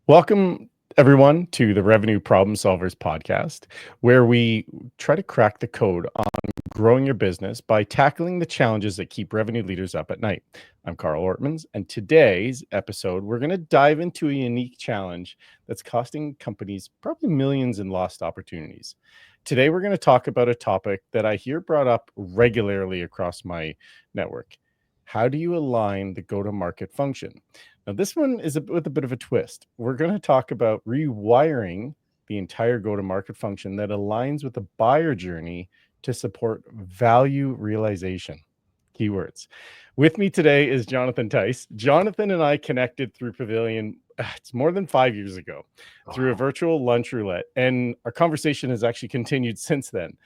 Welcome, everyone, to the Revenue Problem Solvers podcast, where we try to crack the code on growing your business by tackling the challenges that keep revenue leaders up at night. I'm Carl Ortmans, and today's episode, we're going to dive into a unique challenge that's costing companies probably millions in lost opportunities. Today, we're going to talk about a topic that I hear brought up regularly across my network. How do you align the go-to-market function? Now, this one is with a bit of a twist. We're going to talk about rewiring the entire go-to-market function that aligns with the buyer journey to support value realization. Keywords. With me today is Jonathan Tice. Jonathan and I connected through Pavilion, it's more than 5 years ago, through a virtual lunch roulette. And our conversation has actually continued since then.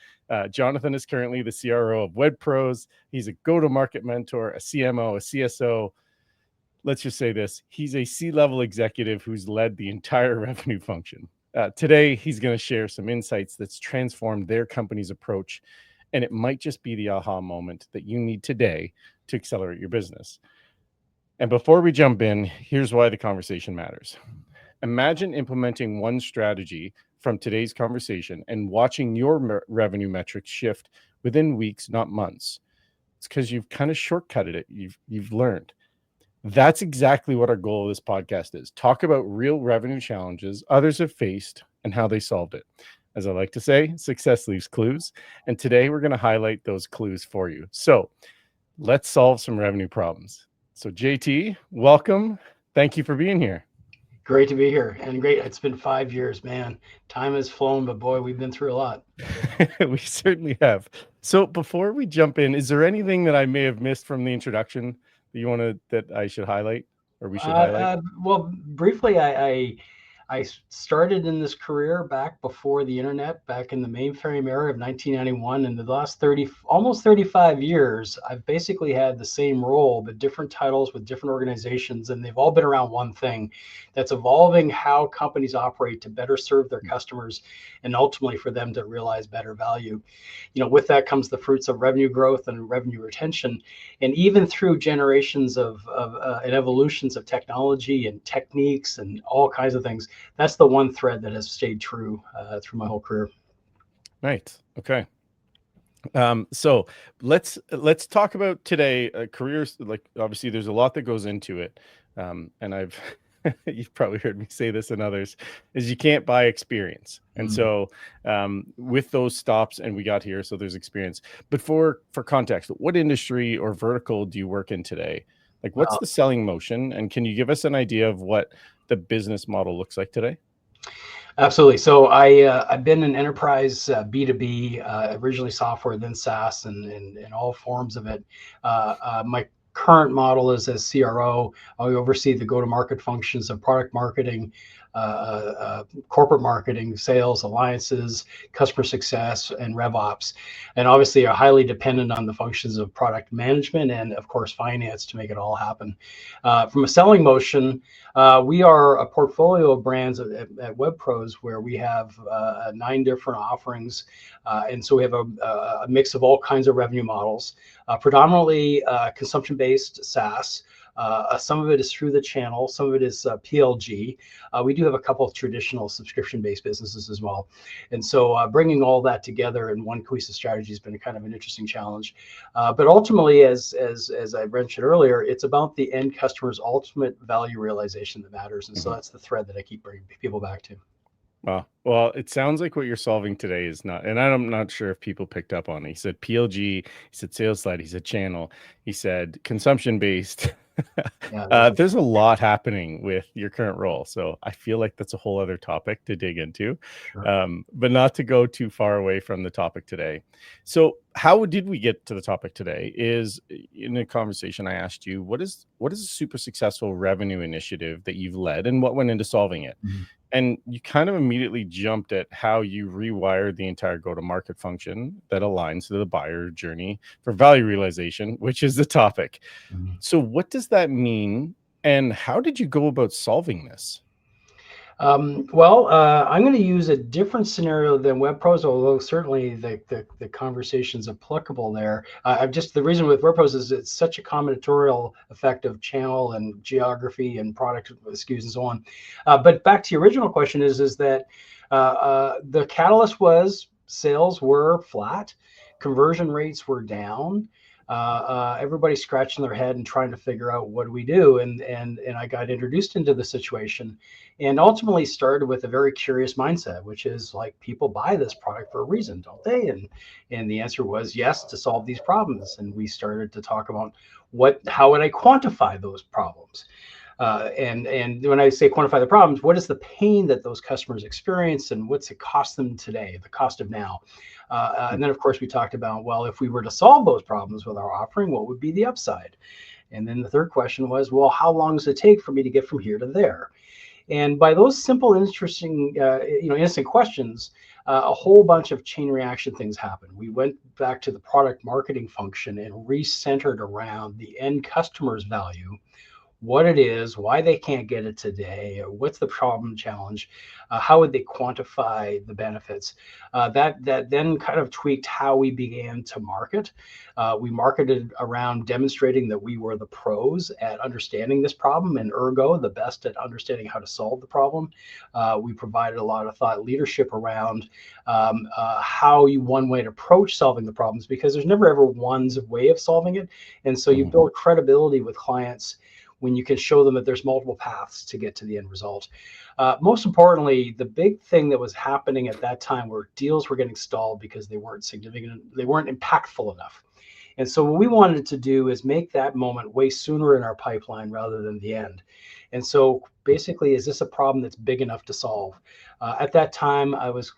Jonathan is currently the CRO of Web Pros. He's a go-to-market mentor, a CMO, a CSO. Let's just say this, he's a C-level executive who's led the entire revenue function. Today, he's going to share some insights that's transformed their company's approach, and it might just be the aha moment that you need today to accelerate your business. And before we jump in, here's why the conversation matters. Imagine implementing one strategy from today's conversation and watching your revenue metrics shift within weeks, not months. It's because you've kind of shortcutted it. You've learned. That's exactly what our goal of this podcast is. Talk about real revenue challenges others have faced and how they solved it. As I like to say, success leaves clues. And today we're going to highlight those clues for you. So let's solve some revenue problems. So JT, welcome. Thank you for being here. Great to be here, and great. It's been 5 years, man. Time has flown, but boy, we've been through a lot. We certainly have. So before we jump in, is there anything that I may have missed from the introduction that I should highlight, or we should highlight? Well, briefly, I started in this career back before the internet, back in the mainframe era of 1991. And the last almost 35 years, I've basically had the same role, but different titles with different organizations. And they've all been around one thing, that's evolving how companies operate to better serve their customers and ultimately for them to realize better value. With that comes the fruits of revenue growth and revenue retention. And even through generations and evolutions of technology and techniques and all kinds of things, that's the one thread that has stayed true through my whole career. Right. Okay. So let's talk about today careers. Like, obviously there's a lot that goes into it. And you've probably heard me say this and others, is you can't buy experience. And so with those stops, and we got here, so there's experience. But for context, what industry or vertical do you work in today? Like, what's the selling motion? And can you give us an idea of what the business model looks like today? Absolutely. So I've been in enterprise B2B, originally software, then SaaS, and all forms of it. My current model is as CRO. I oversee the go-to-market functions of product marketing, corporate marketing, sales, alliances, customer success, and RevOps. And obviously are highly dependent on the functions of product management and, of course, finance to make it all happen. From a selling motion, we are a portfolio of brands at Web Pros where we have 9 different offerings. And so we have a mix of all kinds of revenue models, predominantly consumption-based SaaS. Some of it is through the channel. Some of it is PLG. We do have a couple of traditional subscription-based businesses as well. And so bringing all that together in one cohesive strategy has been kind of an interesting challenge. But ultimately, as I mentioned earlier, it's about the end customer's ultimate value realization that matters. And so that's the thread that I keep bringing people back to. Well, it sounds like what you're solving today is not, and I'm not sure if people picked up on it. He said PLG, he said sales slide, he said channel, he said consumption-based. There's a lot happening with your current role. So I feel like that's a whole other topic to dig into, but not to go too far away from the topic today. So how did we get to the topic today is in a conversation I asked you, what is a super successful revenue initiative that you've led and what went into solving it? And you kind of immediately jumped at how you rewired the entire go-to-market function that aligns to the buyer journey for value realization, which is the topic. So what does that mean? And how did you go about solving this? I'm going to use a different scenario than web pros, although certainly the conversation's applicable there. I've just the reason with web pros is it's such a combinatorial effect of channel and geography and product SKUs and so on. But back to your original question is that the catalyst was sales were flat, conversion rates were down. Everybody scratching their head and trying to figure out what do we do, and I got introduced into the situation, and ultimately started with a very curious mindset, which is like people buy this product for a reason, don't they? And the answer was yes, to solve these problems. And we started to talk about how would I quantify those problems? And when I say quantify the problems, what is the pain that those customers experience, and what's it cost them today, the cost of now? And then, of course, we talked about, well, if we were to solve those problems with our offering, what would be the upside? And then the third question was, well, how long does it take for me to get from here to there? And by those simple, interesting, innocent questions, a whole bunch of chain reaction things happened. We went back to the product marketing function and recentered around the end customer's value, what it is, why they can't get it today, what's the problem challenge, how would they quantify the benefits. That then kind of tweaked how we began to market. We marketed around demonstrating that we were the pros at understanding this problem, and ergo the best at understanding how to solve the problem. We provided a lot of thought leadership around how one way to approach solving the problems, because there's never ever one way of solving it. And so you build credibility with clients when you can show them that there's multiple paths to get to the end result. Most importantly, the big thing that was happening at that time were deals were getting stalled because they weren't significant, they weren't impactful enough. And so what we wanted to do is make that moment way sooner in our pipeline rather than the end. And so basically, is this a problem that's big enough to solve? At that time, I was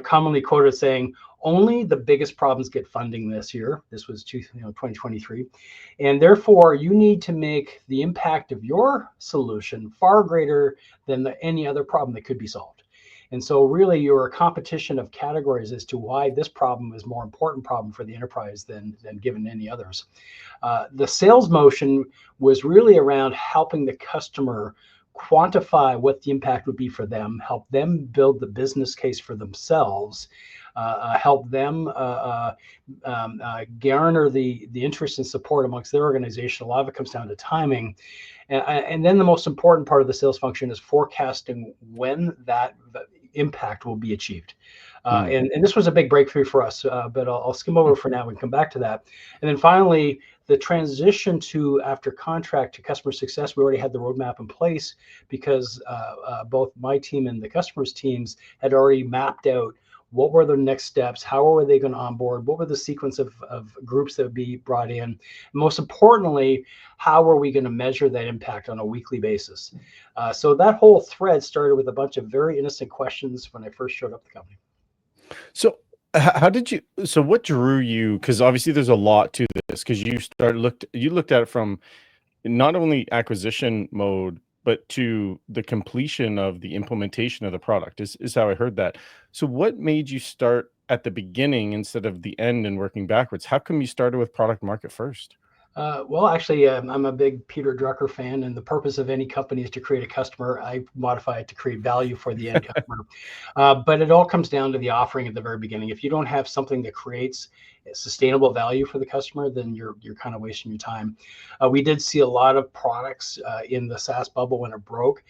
commonly quoted saying, only the biggest problems get funding this year. This was 2023. And therefore, you need to make the impact of your solution far greater than any other problem that could be solved. And so really you're a competition of categories as to why this problem is more important problem for the enterprise than given any others. The sales motion was really around helping the customer quantify what the impact would be for them, help them build the business case for themselves, help them garner the interest and support amongst their organization. A lot of it comes down to timing. And then the most important part of the sales function is forecasting when that impact will be achieved. And this was a big breakthrough for us, but I'll skim over for now and come back to that. And then finally, the transition to after contract to customer success, we already had the roadmap in place because both my team and the customers' teams had already mapped out what were the next steps, how were they going to onboard, what were the sequence of groups that would be brought in, and most importantly, how are we going to measure that impact on a weekly basis. So that whole thread started with a bunch of very innocent questions when I first showed up at the company. So how did you, so what drew you, because obviously there's a lot to this, because you looked at it from not only acquisition mode, but to the completion of the implementation of the product is how I heard that. So what made you start at the beginning instead of the end and working backwards? How come you started with product market first? Well, actually, I'm a big Peter Drucker fan, and the purpose of any company is to create a customer. I modify it to create value for the end customer. But it all comes down to the offering at the very beginning. If you don't have something that creates sustainable value for the customer, then you're kind of wasting your time. We did see a lot of products in the SaaS bubble when it broke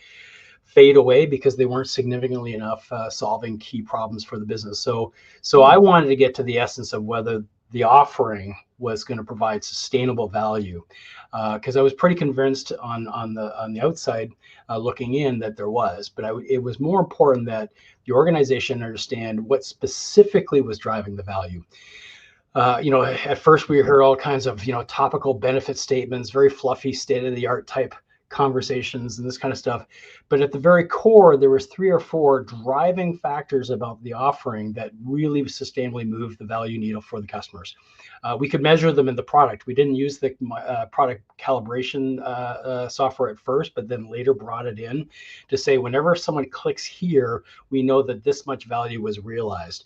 fade away because they weren't significantly enough solving key problems for the business. So I wanted to get to the essence of whether the offering was going to provide sustainable value, because I was pretty convinced on the outside looking in that there was, but it was more important that the organization understand what specifically was driving the value. At first we heard all kinds of topical benefit statements, very fluffy, state-of-the-art type conversations and this kind of stuff, but at the very core there was 3 or 4 driving factors about the offering that really sustainably moved the value needle for the customers. We could measure them in the product. We didn't use the product calibration software at first, but then later brought it in to say whenever someone clicks here, we know that this much value was realized.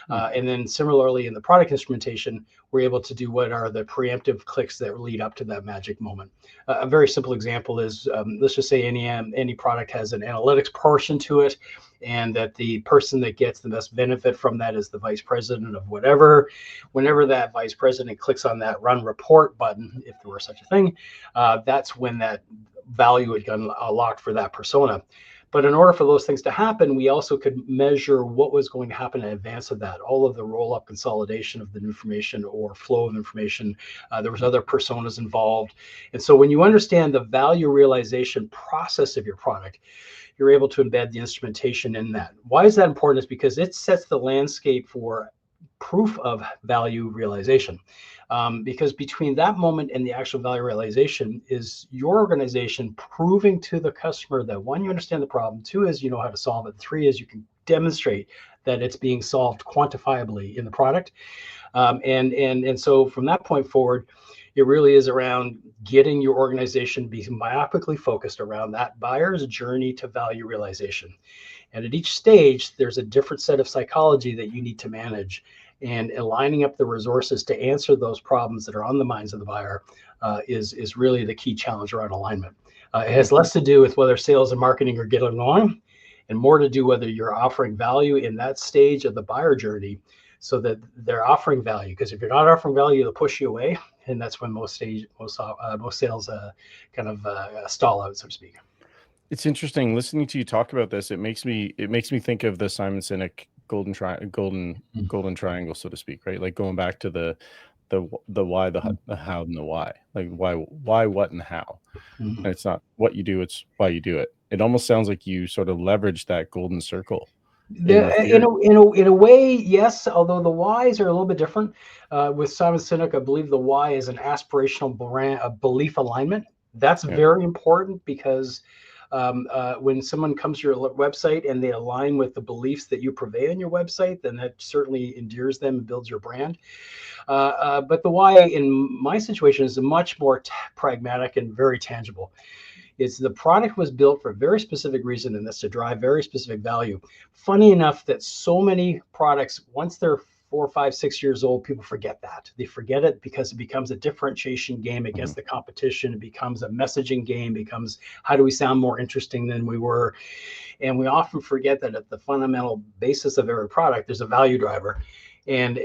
And then similarly in the product instrumentation, we're able to do what are the preemptive clicks that lead up to that magic moment. A very simple example is, let's just say any product has an analytics portion to it, and that the person that gets the best benefit from that is the vice president of whatever. Whenever that vice president clicks on that run report button, if there were such a thing, that's when that value had gotten locked for that persona. But in order for those things to happen, we also could measure what was going to happen in advance of that, all of the roll-up consolidation of the information or flow of information. There was other personas involved. And so when you understand the value realization process of your product, you're able to embed the instrumentation in that. Why is that important? Is because it sets the landscape for proof of value realization. Because between that moment and the actual value realization is your organization proving to the customer that, one, you understand the problem, two is you know how to solve it, three is you can demonstrate that it's being solved quantifiably in the product. And so from that point forward, it really is around getting your organization be myopically focused around that buyer's journey to value realization. And at each stage, there's a different set of psychology that you need to manage. And aligning up the resources to answer those problems that are on the minds of the buyer is really the key challenge around alignment. It has less to do with whether sales and marketing are getting along, and more to do whether you're offering value in that stage of the buyer journey, so that they're offering value. Because if you're not offering value, they'll push you away, and that's when most sales kind of stall out, so to speak. It's interesting listening to you talk about this. It makes me think of the Simon Sinek golden triangle, so to speak, right? Like going back to the why, the how, and the why. Like why, what, and how. And it's not what you do, it's why you do it. It almost sounds like you sort of leverage that golden circle. In a way, yes. Although the whys are a little bit different. With Simon Sinek, I believe the why is an aspirational belief alignment. That's very important, because when someone comes to your website and they align with the beliefs that you purvey on your website, then that certainly endears them and builds your brand. But the why in my situation is much more pragmatic and very tangible. It's the product was built for a very specific reason, and that's to drive very specific value. Funny enough that so many products, once they're 4, 5, 6 years old, people forget that. They forget it because it becomes a differentiation game against the competition. It becomes a messaging game, becomes how do we sound more interesting than we were? And we often forget that at the fundamental basis of every product, there's a value driver. And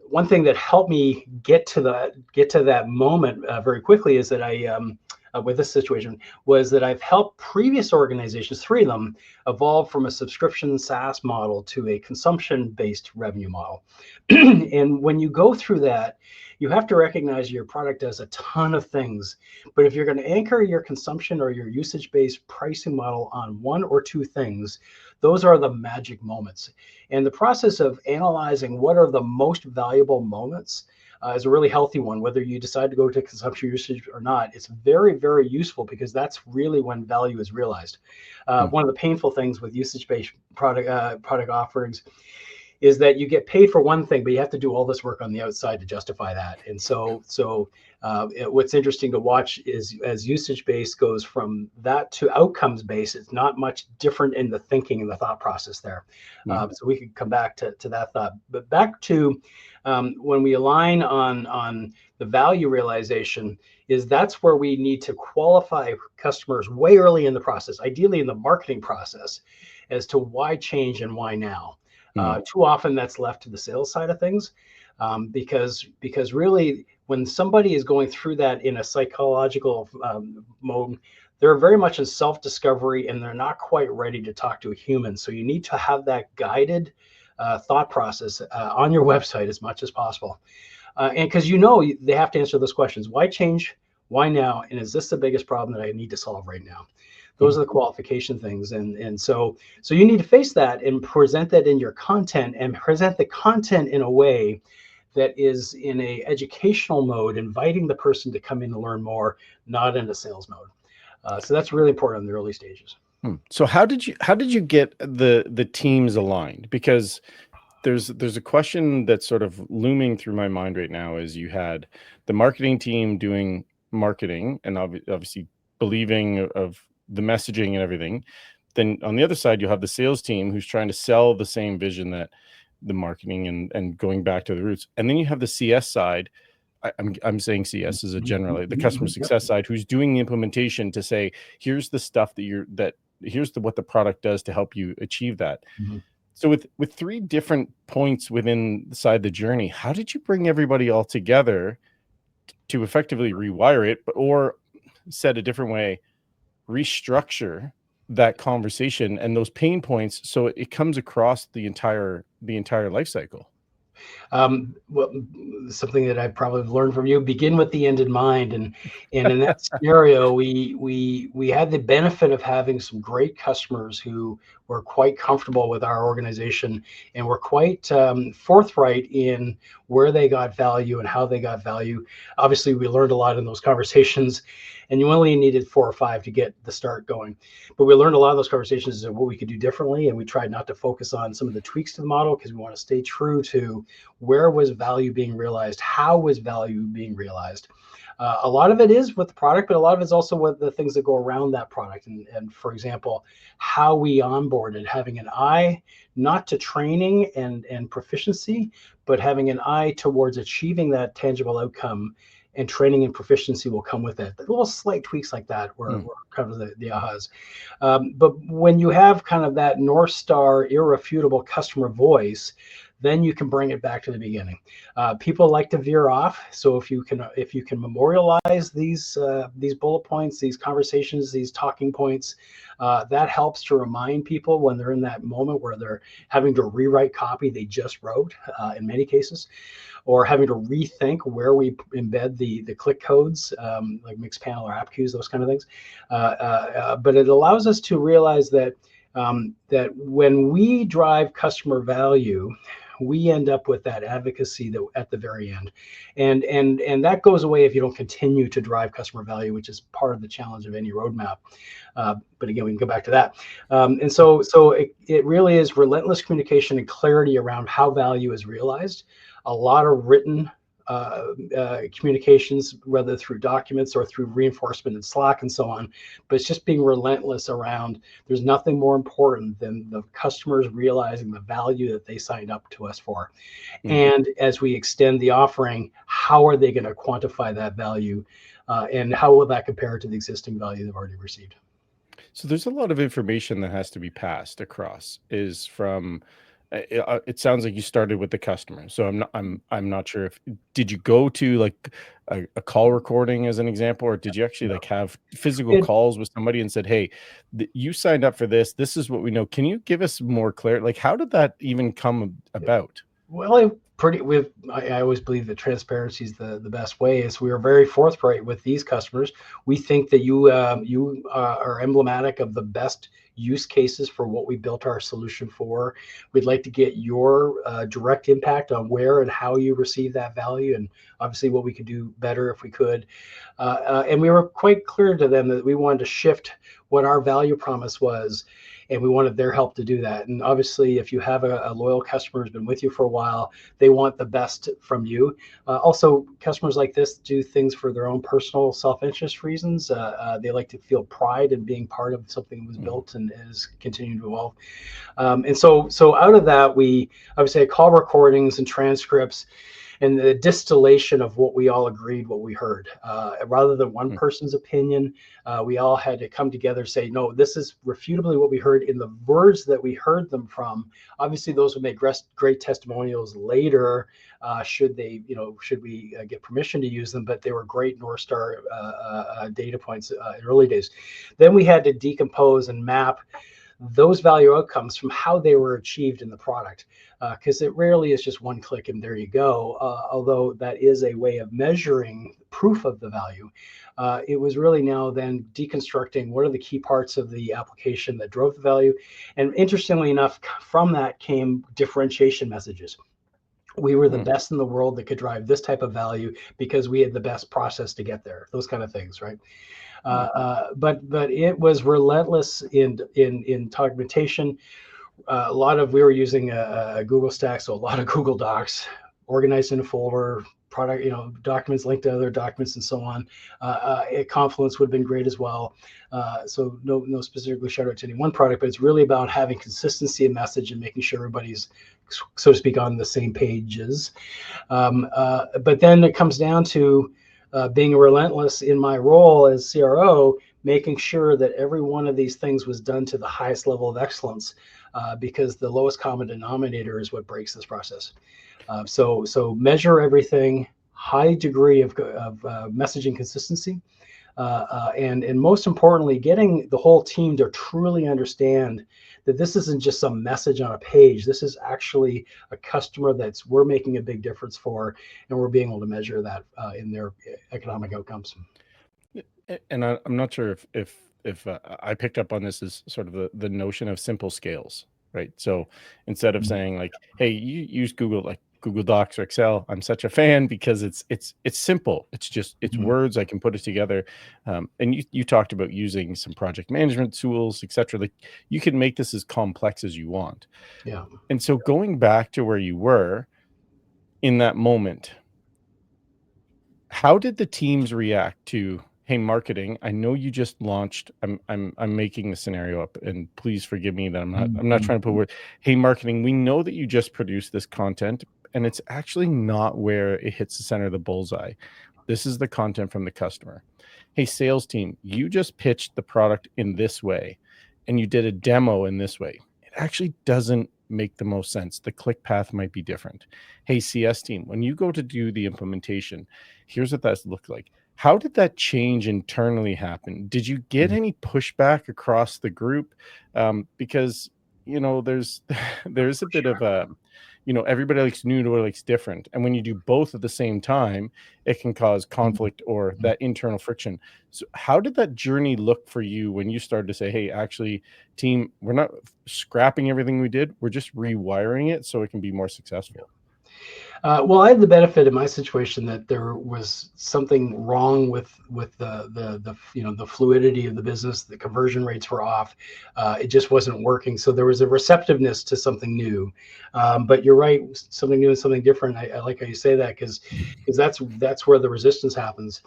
one thing that helped me get to that moment very quickly is that with this situation was that I've helped previous organizations, 3 of them, evolve from a subscription SaaS model to a consumption-based revenue model. And when you go through that, you have to recognize your product does a ton of things. But if you're going to anchor your consumption or your usage-based pricing model on 1 or 2 things, those are the magic moments. And the process of analyzing what are the most valuable moments is a really healthy one, whether you decide to go to consumption usage or not. It's very, very useful, because that's really when value is realized. One of the painful things with usage-based product offerings is that you get paid for one thing, but you have to do all this work on the outside to justify that. And so what's interesting to watch is as usage-based goes from that to outcomes-based, it's not much different in the thinking and the thought process there. So we could come back to that thought. But back to when we align on the value realization, is that's where we need to qualify customers way early in the process, ideally in the marketing process, as to why change and why now. Too often that's left to the sales side of things, because really when somebody is going through that in a psychological mode, they're very much in self-discovery and they're not quite ready to talk to a human. So you need to have that guided thought process on your website as much as possible. And because they have to answer those questions: why change, why now, and is this the biggest problem that I need to solve right now? Those are the qualification things. And so you need to face that and present that in your content, and present the content in a way that is in a educational mode, inviting the person to come in and learn more, not in a sales mode. So that's really important in the early stages. So how did you get the teams aligned? Because there's a question that's sort of looming through my mind right now. Is you had the marketing team doing marketing and obviously believing of the messaging and everything. Then on the other side, you'll have the sales team who's trying to sell the same vision that the marketing and going back to the roots. And then you have the CS side. I'm saying CS as a general, the customer success side, who's doing the implementation to say, here's the stuff here's what the product does to help you achieve that. So with three different points within the side of the journey, how did you bring everybody all together to effectively rewire it, or said a different way, restructure that conversation and those pain points so it comes across the entire life cycle? Well, something that I probably learned from you: begin with the end in mind. And in that scenario, we had the benefit of having some great customers who were quite comfortable with our organization and were quite forthright in where they got value and how they got value. Obviously, we learned a lot in those conversations, and you only needed 4 or 5 to get the start going. But we learned a lot of those conversations of what we could do differently, and we tried not to focus on some of the tweaks to the model because we want to stay true to where was value being realized, how was value being realized. A lot of it is with the product, but a lot of it's also with the things that go around that product. And for example, how we onboarded, having an eye not to training and proficiency, but having an eye towards achieving that tangible outcome, and training and proficiency will come with it. The little slight tweaks like that were kind of the ahas. But when you have kind of that North Star irrefutable customer voice, then you can bring it back to the beginning. People like to veer off, so if you can memorialize these bullet points, these conversations, these talking points, that helps to remind people when they're in that moment where they're having to rewrite copy they just wrote, in many cases, or having to rethink where we embed the click codes, like mixed panel or app queues, those kind of things. But it allows us to realize that that when we drive customer value, we end up with that advocacy that at the very end, and that goes away if you don't continue to drive customer value, which is part of the challenge of any roadmap. But again, we can go back to that. And so it really is relentless communication and clarity around how value is realized. A lot of written communications, whether through documents or through reinforcement in Slack and so on, but it's just being relentless around, there's nothing more important than the customers realizing the value that they signed up to us for. And as we extend the offering, how are they going to quantify that value, and how will that compare to the existing value they've already received? So there's a lot of information that has to be passed across. Is from it sounds like you started with the customer. So I'm not sure if did you go to like a call recording as an example, or did you actually like have physical It, calls with somebody and said, hey, you signed up for this. This is what we know. Can you give us more clarity? Like, how did that even come about? Well, I always believe that transparency is the best way. Is we are very forthright with these customers. We think that you are emblematic of the best use cases for what we built our solution for. We'd like to get your direct impact on where and how you receive that value, and obviously what we could do better if we could. And we were quite clear to them that we wanted to shift what our value promise was, and we wanted their help to do that. And obviously, if you have a loyal customer who's been with you for a while, they want the best from you. Also, customers like this do things for their own personal self-interest reasons. They like to feel pride in being part of something that was built and is continuing to evolve. And so out of that, we obviously had call recordings and transcripts and the distillation of what we all agreed, what we heard. Rather than one person's opinion, we all had to come together and say, no, this is refutably what we heard in the words that we heard them from. Obviously, those would make great testimonials later, should we get permission to use them, but they were great North Star data points in early days. Then we had to decompose and map those value outcomes from how they were achieved in the product, because it rarely is just one click and there you go, although that is a way of measuring proof of the value. It was really now then deconstructing what are the key parts of the application that drove the value. And interestingly enough, from that came differentiation messages. We were the best in the world that could drive this type of value because we had the best process to get there, those kind of things, right? But it was relentless in documentation. We were using a Google Stack, so a lot of Google Docs organized in a folder, product, documents linked to other documents and so on. Confluence would have been great as well. So no specifically shout out to any one product, but it's really about having consistency of message and making sure everybody's, so to speak, on the same pages. But then it comes down to being relentless in my role as CRO, making sure that every one of these things was done to the highest level of excellence, because the lowest common denominator is what breaks this process. So measure everything, high degree of messaging consistency, and most importantly, getting the whole team to truly understand that this isn't just some message on a page. This is actually a customer that's we're making a big difference for, and we're being able to measure that in their economic outcomes. And I'm not sure if I picked up on this as sort of the notion of simple scales, right? So instead of saying like, hey, you use Google, like Google Docs or Excel, I'm such a fan because it's simple. It's words. I can put it together. And you talked about using some project management tools, etc. Like you can make this as complex as you want. Yeah. And so going back to where you were in that moment, how did the teams react to, hey, marketing, I know you just launched, I'm making the scenario up, and please forgive me that I'm not trying to put word. Hey, marketing, we know that you just produced this content and it's actually not where it hits the center of the bullseye. This is the content from the customer. Hey, sales team, you just pitched the product in this way and you did a demo in this way. It actually doesn't make the most sense. The click path might be different. Hey, CS team, when you go to do the implementation, here's what that looks like. How did that change internally happen? Did you get any pushback across the group? Because there's a bit of a, everybody likes new or likes different, and when you do both at the same time, it can cause conflict or that internal friction. So how did that journey look for you when you started to say, hey, actually, team, we're not scrapping everything we did, we're just rewiring it so it can be more successful? Well, I had the benefit in my situation that there was something wrong with the fluidity of the business. The conversion rates were off. It just wasn't working. So there was a receptiveness to something new. But you're right, something new and something different. I like how you say that because that's where the resistance happens.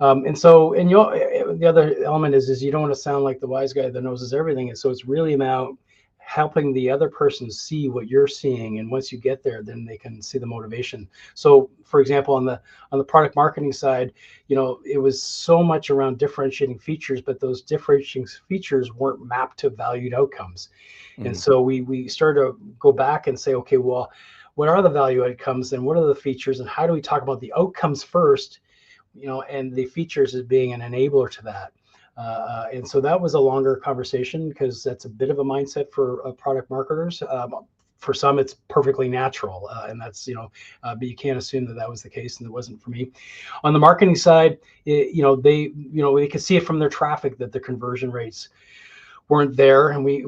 The other element is you don't want to sound like the wise guy that knows everything. And so it's really about helping the other person see what you're seeing, and once you get there, then they can see the motivation. So for example, on the product marketing side, it was so much around differentiating features, but those differentiating features weren't mapped to valued outcomes. And so we started to go back and say, okay, well, what are the value outcomes and what are the features, and how do we talk about the outcomes first, and the features as being an enabler to that. And so that was a longer conversation because that's a bit of a mindset for product marketers. For some, it's perfectly natural, and that's but you can't assume that was the case, and it wasn't for me. On the marketing side, they could see it from their traffic that the conversion rates weren't there, and we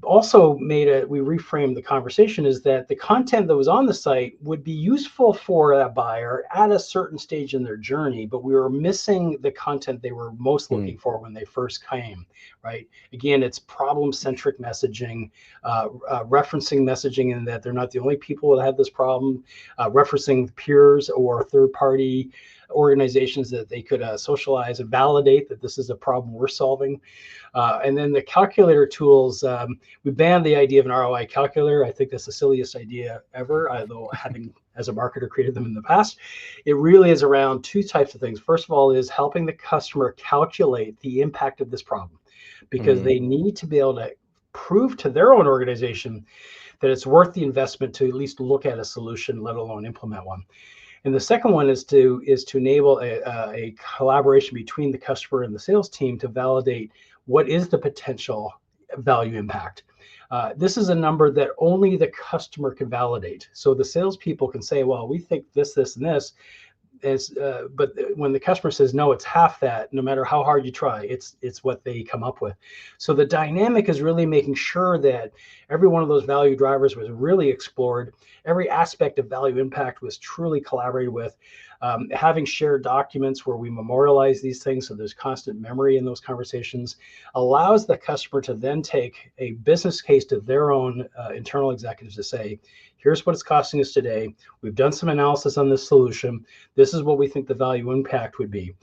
also we reframed the conversation is that the content that was on the site would be useful for that buyer at a certain stage in their journey, but we were missing the content they were most looking for when they first came. Right? Again, it's problem-centric messaging, referencing messaging in that they're not the only people that have this problem, referencing peers or third-party organizations that they could socialize and validate that this is a problem we're solving. And then the calculator tools, we banned the idea of an ROI calculator. I think that's the silliest idea ever, although having, as a marketer, created them in the past. It really is around two types of things. First of all is helping the customer calculate the impact of this problem, because they need to be able to prove to their own organization that it's worth the investment to at least look at a solution, let alone implement one. And the second one is to enable a collaboration between the customer and the sales team to validate what is the potential value impact. This is a number that only the customer can validate. So the salespeople can say, well, we think this, this, and this. But when the customer says, no, it's half that, no matter how hard you try, it's what they come up with. So the dynamic is really making sure that every one of those value drivers was really explored. Every aspect of value impact was truly collaborated with. Having shared documents where we memorialize these things so there's constant memory in those conversations allows the customer to then take a business case to their own internal executives to say, here's what it's costing us today. We've done some analysis on this solution. This is what we think the value impact would be.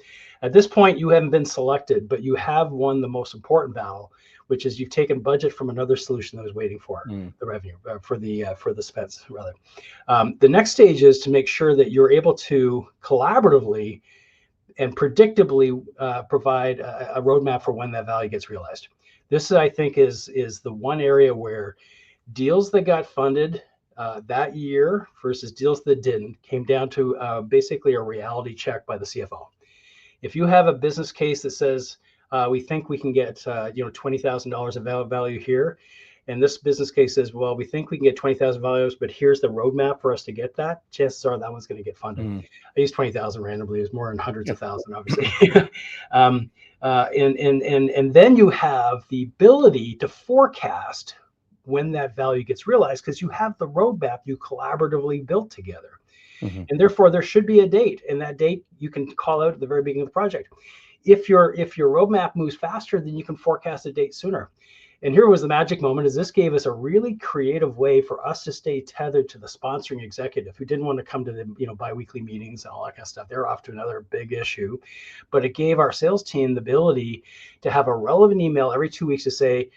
At this point, you haven't been selected, but you have won the most important battle, which is you've taken budget from another solution that was waiting for the revenue, for the spends rather. The next stage is to make sure that you're able to collaboratively and predictably provide a roadmap for when that value gets realized. This, I think, is the one area where deals that got funded that year versus deals that didn't came down to basically a reality check by the CFO. If you have a business case that says we think we can get $20,000 of value here, and this business case says, well, we think we can get 20,000 values, but here's the roadmap for us to get that, chances are that one's going to get funded. I use 20,000 randomly. It's more than hundreds of thousands, obviously. And then you have the ability to forecast when that value gets realized because you have the roadmap you collaboratively built together. And therefore, there should be a date, and that date you can call out at the very beginning of the project. If your roadmap moves faster, then you can forecast a date sooner. And here was the magic moment, is this gave us a really creative way for us to stay tethered to the sponsoring executive who didn't want to come to the biweekly meetings and all that kind of stuff. They're off to another big issue. But it gave our sales team the ability to have a relevant email every 2 weeks to say,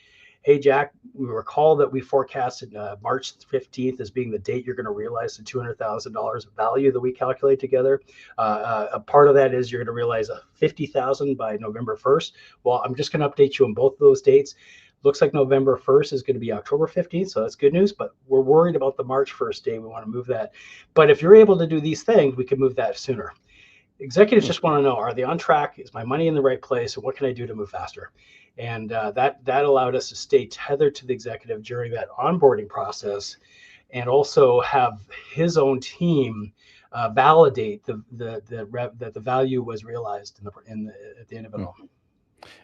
hey, Jack, we recall that we forecasted March 15th as being the date you're going to realize the $200,000 of value that we calculate together. A part of that is you're going to realize $50,000 by November 1st. Well, I'm just going to update you on both of those dates. Looks like November 1st is going to be October 15th, so that's good news, but we're worried about the March 1st day. We want to move that. But if you're able to do these things, we can move that sooner. Executives just want to know, are they on track? Is my money in the right place? And what can I do to move faster? And that allowed us to stay tethered to the executive during that onboarding process, and also have his own team validate that the value was realized at the end of it all.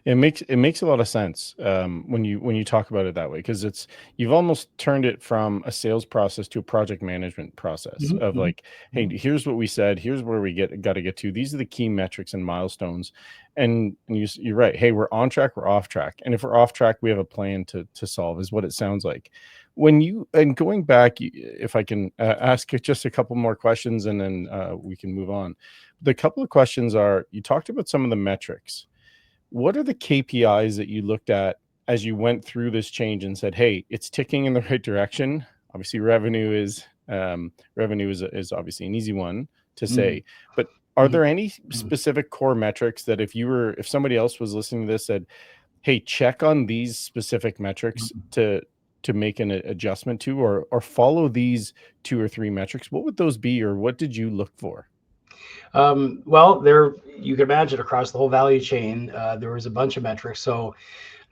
It makes a lot of sense when you talk about it that way, because you've almost turned it from a sales process to a project management process of like, hey, here's what we said, here's where we got to get to. These are the key metrics and milestones, and you're right. Hey, we're on track, we're off track, and if we're off track, we have a plan to solve. Is what it sounds like. And going back, if I can ask just a couple more questions, and then we can move on. The couple of questions are: you talked about some of the metrics. What are the KPIs that you looked at as you went through this change and said, hey, it's ticking in the right direction? Obviously, revenue is obviously an easy one to say, but are there any specific core metrics that if somebody else was listening to this said, hey, check on these specific metrics to make an adjustment to, or follow these 2 or 3 metrics, what would those be, or what did you look for? Well, you can imagine across the whole value chain, there was a bunch of metrics. So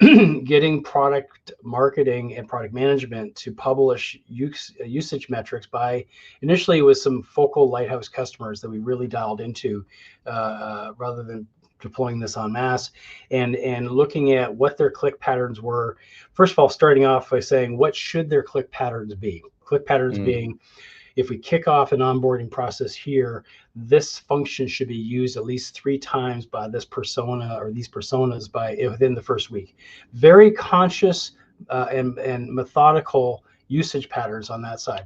getting product marketing and product management to publish usage metrics by initially with some focal lighthouse customers that we really dialed into rather than deploying this en masse, and looking at what their click patterns were. First of all, starting off by saying, what should their click patterns be? Click patterns being, if we kick off an onboarding process here, this function should be used at least 3 times by this persona or these personas within the first week. Very conscious and methodical usage patterns on that side.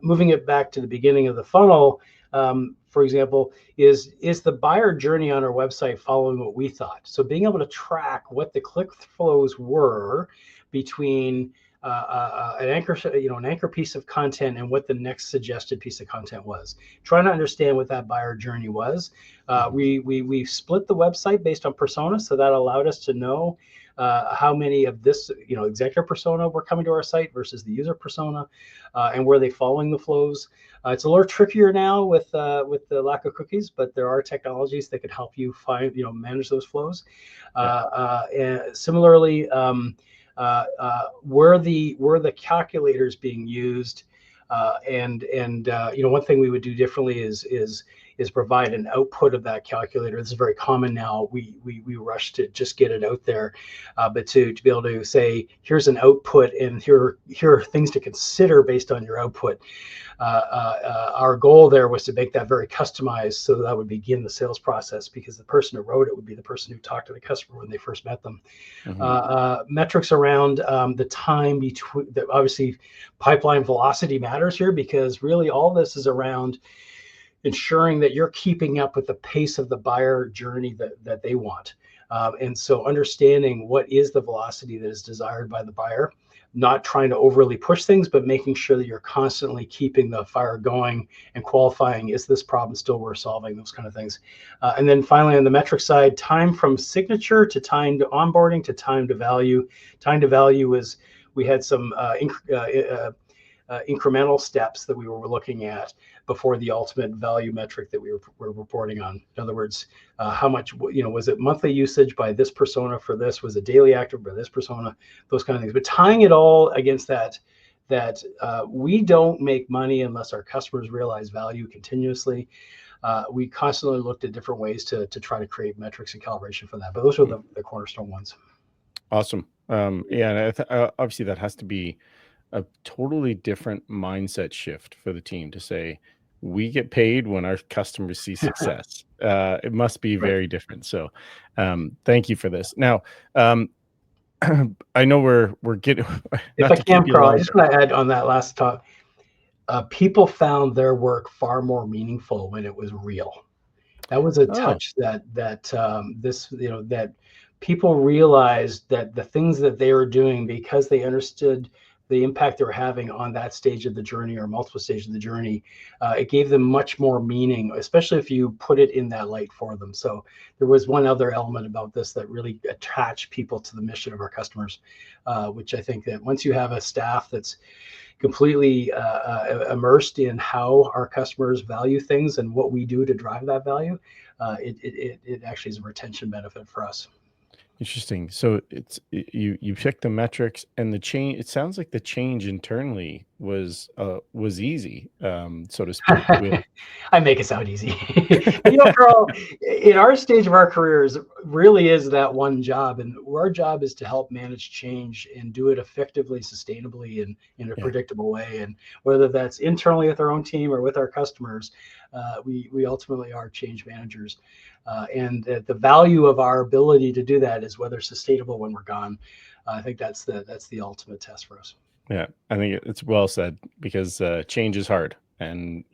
Moving it back to the beginning of the funnel, for example, is the buyer journey on our website following what we thought? So being able to track what the click flows were between an anchor piece of content and what the next suggested piece of content was. Trying to understand what that buyer journey was. We split the website based on persona, so that allowed us to know how many of this executive persona were coming to our site versus the user persona, and were they following the flows. It's a little trickier now with the lack of cookies, but there are technologies that could help you manage those flows. And similarly, were the calculators being used? And one thing we would do differently is is provide an output of that calculator. This is very common now. We rush to just get it out there, but to be able to say, here's an output, and here are things to consider based on your output. Our goal there was to make that very customized, so that would begin the sales process, because the person who wrote it would be the person who talked to the customer when they first met them. Metrics around the time between, obviously pipeline velocity matters here, because really all this is around ensuring that you're keeping up with the pace of the buyer journey that they want. And so understanding what is the velocity that is desired by the buyer, not trying to overly push things, but making sure that you're constantly keeping the fire going and qualifying, is this problem still worth solving, those kind of things. And then finally, on the metric side, time from signature to time to onboarding to time to value. Time to value is, we had some incremental steps that we were looking at before the ultimate value metric that we were reporting on. In other words, how much, was it monthly usage by this persona for this? Was it daily active by this persona? Those kind of things. But tying it all against that we don't make money unless our customers realize value continuously. We constantly looked at different ways to try to create metrics and calibration for that. But those are the cornerstone ones. Awesome. Yeah, and obviously that has to be a totally different mindset shift for the team to say, we get paid when our customers see success. It must be very different. So thank you for this. Now, I know we're getting, if I can, Carl, I just want to add on that last talk. People found their work far more meaningful when it was real. That was a touch that people realized that the things that they were doing, because they understood the impact they were having on that stage of the journey or multiple stages of the journey, it gave them much more meaning, especially if you put it in that light for them. So there was one other element about this that really attached people to the mission of our customers, which I think that once you have a staff that's completely immersed in how our customers value things and what we do to drive that value, it actually is a retention benefit for us. Interesting. So you picked the metrics, and the change. It sounds like the change internally was easy, so to speak. I make it sound easy. Carl, in our stage of our careers, really is that one job, and our job is to help manage change and do it effectively, sustainably, and in a predictable way. And whether that's internally with our own team or with our customers, we ultimately are change managers. And the value of our ability to do that is whether sustainable when we're gone. I think that's the ultimate test for us. Yeah, I think it's well said, because change is hard, and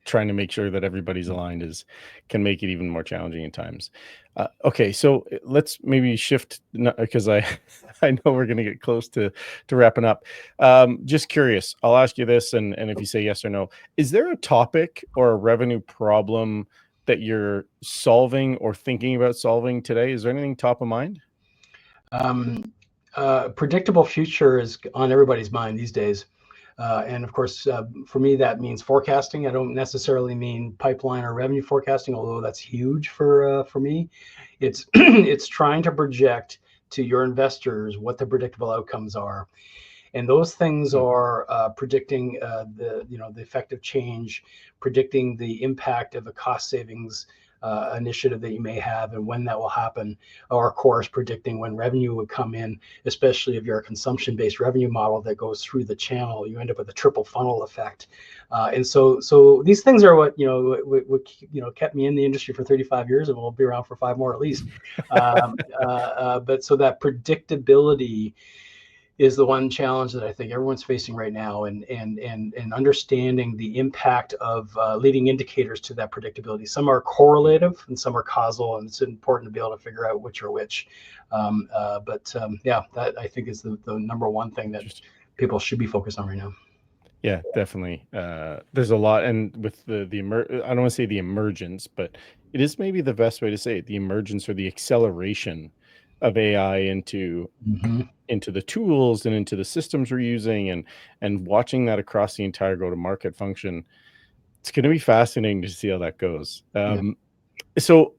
trying to make sure that everybody's aligned can make it even more challenging at times. Okay, so let's maybe shift, because I know we're going to get close to wrapping up. Just curious, I'll ask you this, and if you say yes or no, is there a topic or a revenue problem that you're solving or thinking about solving today? Is there anything top of mind? Predictable future is on everybody's mind these days. And of course, for me, that means forecasting. I don't necessarily mean pipeline or revenue forecasting, although that's huge for me. It's it's trying to project to your investors what the predictable outcomes are. And those things are predicting the effective change, predicting the impact of a cost savings initiative that you may have and when that will happen, or of course predicting when revenue would come in, especially if you're a consumption-based revenue model that goes through the channel. You end up with a triple funnel effect. And so these things are what kept me in the industry for 35 years, and will be around for 5 more at least. But so that predictability is the one challenge that I think everyone's facing right now, and understanding the impact of leading indicators to that predictability. Some are correlative and some are causal, and it's important to be able to figure out which are which. That I think is the number one thing that people should be focused on right now. Yeah, definitely. There's a lot, and with I don't want to say the emergence, but it is maybe the best way to say it, the emergence or the acceleration of AI into the tools and into the systems we're using, and watching that across the entire go-to-market function. It's going to be fascinating to see how that goes. So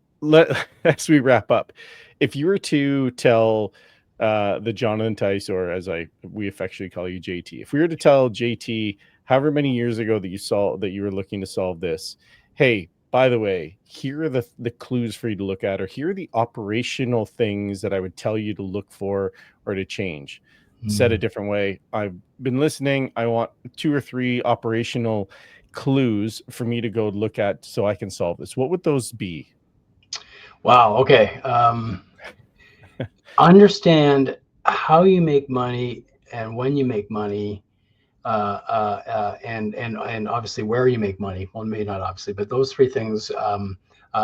as we wrap up, if you were to tell the Jonathan Tice, or we affectionately call you JT, if we were to tell JT however many years ago that you were looking to solve this, hey, by the way, here are the clues for you to look at, or here are the operational things that I would tell you to look for or to change. Said a different way, I've been listening. I want 2 or 3 operational clues for me to go look at so I can solve this. What would those be? Wow. Okay. Understand how you make money and when you make money, and obviously where you make money. Well, maybe not obviously, but those three things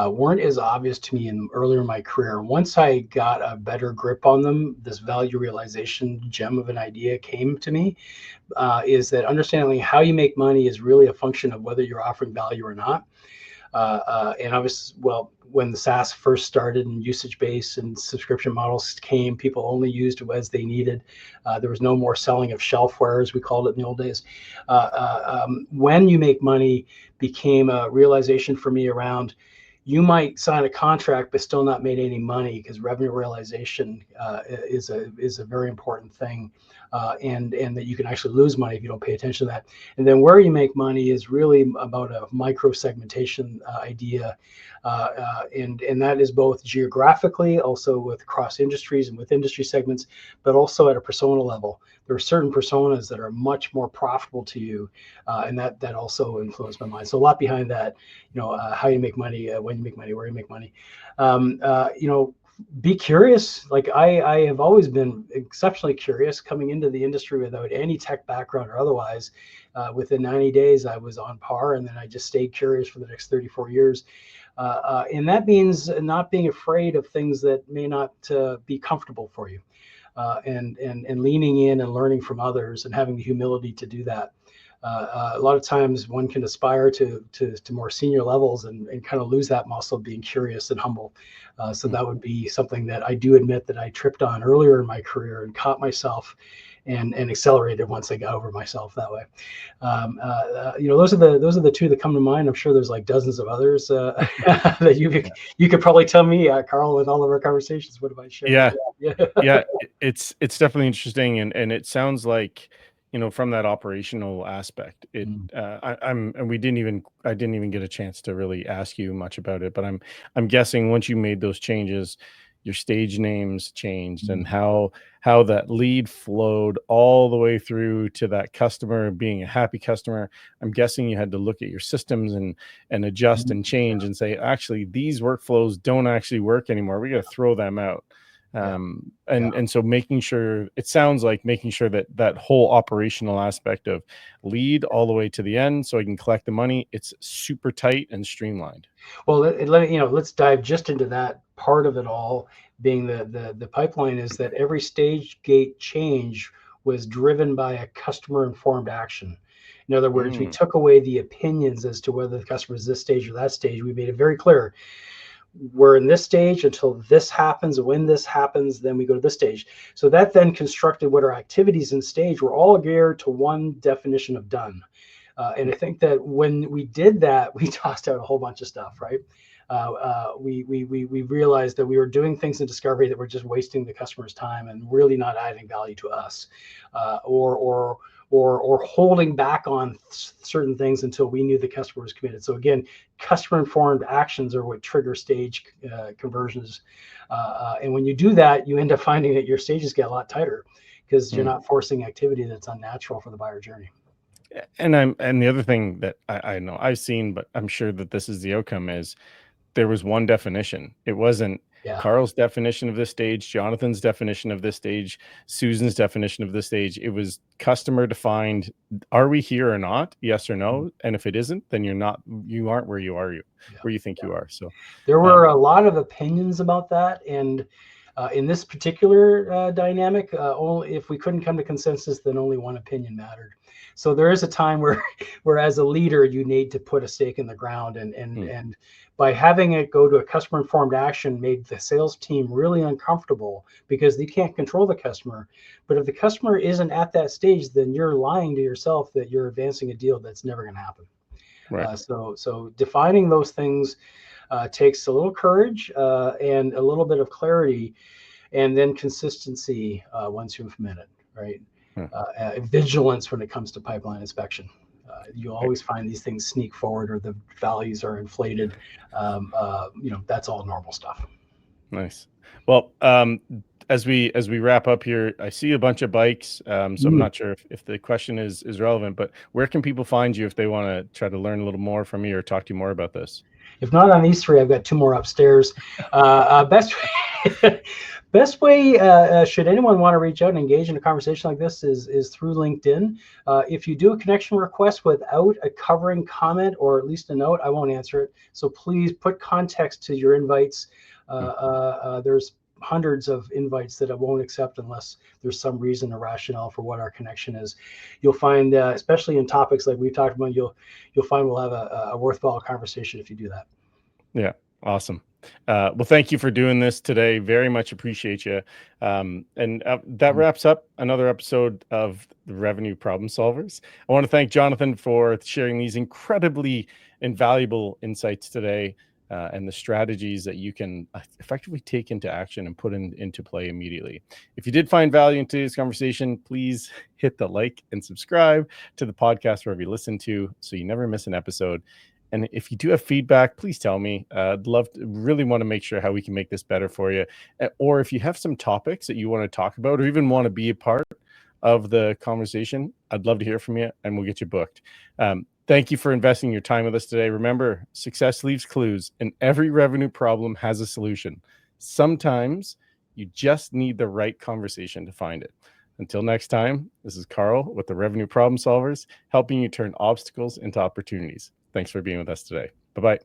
weren't as obvious to me earlier in my career. Once I got a better grip on them, this value realization gem of an idea came to me. Is that understanding how you make money is really a function of whether you're offering value or not. And obviously, well, when the SaaS first started and usage-based and subscription models came, people only used it as they needed. There was no more selling of shelfware, as we called it in the old days. When you make money became a realization for me around you might sign a contract but still not made any money, because revenue realization is a very important thing, and that you can actually lose money if you don't pay attention to that. And then where you make money is really about a micro segmentation idea, and that is both geographically, also with cross industries and with industry segments, but also at a persona level. There are certain personas that are much more profitable to you, and that also influenced my mind. So a lot behind that, how you make money, when you make money, where you make money. Be curious. Like I have always been exceptionally curious coming into the industry without any tech background or otherwise. Within 90 days, I was on par, and then I just stayed curious for the next 34 years. And that means not being afraid of things that may not be comfortable for you, and leaning in and learning from others and having the humility to do that. A lot of times one can aspire to more senior levels and kind of lose that muscle of being curious and humble. So that would be something that I do admit that I tripped on earlier in my career and caught myself and accelerated once I got over myself that way. Those are the two that come to mind. I'm sure there's like dozens of others that you could probably tell me, Carl, with all of our conversations. What have I shared? Yeah. Yeah. Yeah, it's definitely interesting, and it sounds like, from that operational aspect, and I didn't even get a chance to really ask you much about it, but I'm guessing once you made those changes, your stage names changed, and how that lead flowed all the way through to that customer being a happy customer. I'm guessing you had to look at your systems and adjust and change and say, actually, these workflows don't actually work anymore. We got to throw them out. And so making sure, it sounds like making sure that that whole operational aspect of lead all the way to the end so I can collect the money, it's super tight and streamlined. Well, let's dive just into that part of it all. Being the pipeline is that every stage gate change was driven by a customer informed action. In other words, we took away the opinions as to whether the customer is this stage or that stage. We made it very clear we're in this stage until this happens. When this happens, then we go to this stage. So that then constructed what our activities in stage were all geared to one definition of done. And I think that when we did that, we tossed out a whole bunch of stuff, right? We realized that we were doing things in discovery that were just wasting the customer's time and really not adding value to us, or holding back on certain things until we knew the customer was committed. So again, customer-informed actions are what trigger stage conversions. And when you do that, you end up finding that your stages get a lot tighter because you're not forcing activity that's unnatural for the buyer journey. And the other thing that I know I've seen, but I'm sure that this is the outcome, is there was one definition. It wasn't Carl's definition of this stage, Jonathan's definition of this stage, Susan's definition of this stage. It was customer defined. Are we here or not? Yes or no. And if it isn't, then you aren't where you are, where you think you are. So there were a lot of opinions about that. And in this particular dynamic, only if we couldn't come to consensus, then only one opinion mattered. So there is a time where as a leader, you need to put a stake in the ground, and by having it go to a customer informed action made the sales team really uncomfortable because they can't control the customer. But if the customer isn't at that stage, then you're lying to yourself that you're advancing a deal that's never going to happen. right. So defining those things takes a little courage and a little bit of clarity, and then consistency once you implement it, right? Vigilance when it comes to pipeline inspection. You'll always find these things sneak forward or the values are inflated. That's all normal stuff. Nice. Well, as we wrap up here, I see a bunch of bikes. So I'm not sure if the question is relevant, but where can people find you if they want to try to learn a little more from you or talk to you more about this? If not on these three, I've got two more upstairs. Best way, should anyone want to reach out and engage in a conversation like this, is through LinkedIn. If you do a connection request without a covering comment or at least a note, I won't answer it. So please put context to your invites. There's hundreds of invites that I won't accept unless there's some reason or rationale for what our connection is. You'll find, especially in topics like we've talked about, you'll find we'll have a worthwhile conversation if you do that. Yeah, awesome. Well, thank you for doing this today. Very much appreciate you. That wraps up another episode of the Revenue Problem Solvers. I want to thank Jonathan for sharing these incredibly invaluable insights today. And the strategies that you can effectively take into action and put into play immediately. If you did find value in today's conversation, please hit the like and subscribe to the podcast wherever you listen to so you never miss an episode. And if you do have feedback, please tell me. I'd love to really want to make sure how we can make this better for you. Or if you have some topics that you want to talk about or even want to be a part of the conversation, I'd love to hear from you and we'll get you booked. Thank you for investing your time with us today. Remember, success leaves clues and every revenue problem has a solution. Sometimes you just need the right conversation to find it. Until next time, this is Carl with the Revenue Problem Solvers, helping you turn obstacles into opportunities. Thanks for being with us today. Bye-bye.